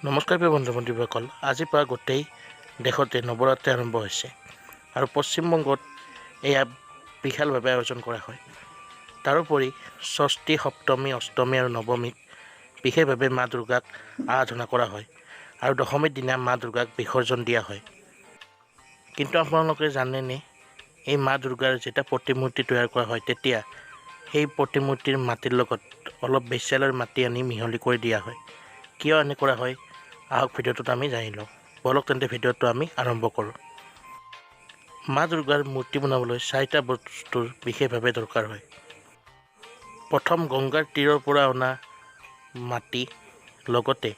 নমস্কাৰ প্ৰিয় বন্ধু-বান্ধৱীসকল, আজিৰ পৰা গোটেই দেশতে নৱৰাত্ৰি আৰম্ভ হৈছে আৰু পশ্চিমবংগত এয়া বিশালভাৱে আয়োজন কৰা হয়। তাৰোপৰি ষষ্ঠী, সপ্তমী, অষ্টমী আৰু নৱমীত বিশেষভাৱে মা দুৰ্গাক আৰাধনা কৰা হয় আৰু দশমীৰ দিনা মা দুৰ্গাক বিসৰ্জন দিয়া হয়। কিন্তু আপোনালোকে জানেনে, এই মা দুৰ্গাৰ যেতিয়া প্ৰতিমূৰ্তি তৈয়াৰ কৰা হয় তেতিয়া সেই প্ৰতিমূৰ্তিৰ মাটিৰ লগত অলপ বেচিয়ালৰ মাটি আনি মিহলি কৰি দিয়া হয়। কিয় এনে কৰা হয়, আহক ভিডিঅ'টোত আমি জানি লওঁ। বলক তেন্তে ভিডিঅ'টো আমি আৰম্ভ কৰোঁ। মা দুৰ্গাৰ মূৰ্তি বনাবলৈ 4টা বস্তুৰ বিশেষভাৱে দৰকাৰ হয়। প্ৰথম, গংগাৰ তীৰৰ পৰা অনা মাটি, লগতে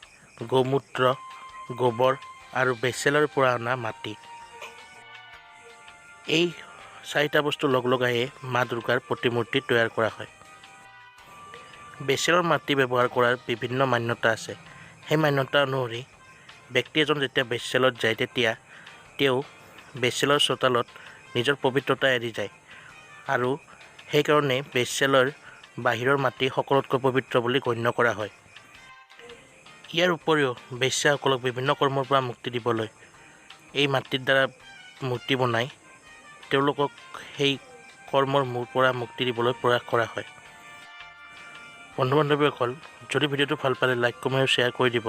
গোমূত্ৰ, গোবৰ আৰু বেচেলৰ পৰা অনা মাটি। এই 4টা বস্তু লগাইয়ে মা দুৰ্গাৰ প্ৰতিমূৰ্তি তৈয়াৰ কৰা হয়। বেচেলৰ মাটি ব্যৱহাৰ কৰাৰ বিভিন্ন মান্যতা আছে। সেই মান্যতা অনুসৰি ব্যক্তি এজন যেতিয়া বেচেলত যায় তেতিয়া তেওঁ বেচেলৰ চোতালত নিজৰ পবিত্ৰতা এৰি যায় আৰু সেইকাৰণে বেচেলৰ বাহিৰৰ মাটি সকলোতকৈ পবিত্ৰ বুলি গণ্য কৰা হয়। ইয়াৰ উপৰিও বেশ্যাসকলক বিভিন্ন কৰ্মৰ পৰা মুক্তি দিবলৈ এই মাটিৰ দ্বাৰা মূৰ্তি বনাই তেওঁলোকক সেই কৰ্মৰ পৰা মুক্তি দিবলৈ প্ৰয়াস কৰা হয়। বন্ধু-বান্ধৱীসকল, যদি ভিডিঅ'টো ভাল পালে লাইক, কমেণ্ট আৰু শ্বেয়াৰ কৰি দিব।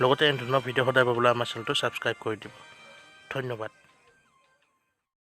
লগতে এনে ধৰণৰ ভিডিঅ' সদায় পাবলৈ আমাৰ চেনেলটো ছাবস্ক্ৰাইব কৰি দিব। ধন্যবাদ।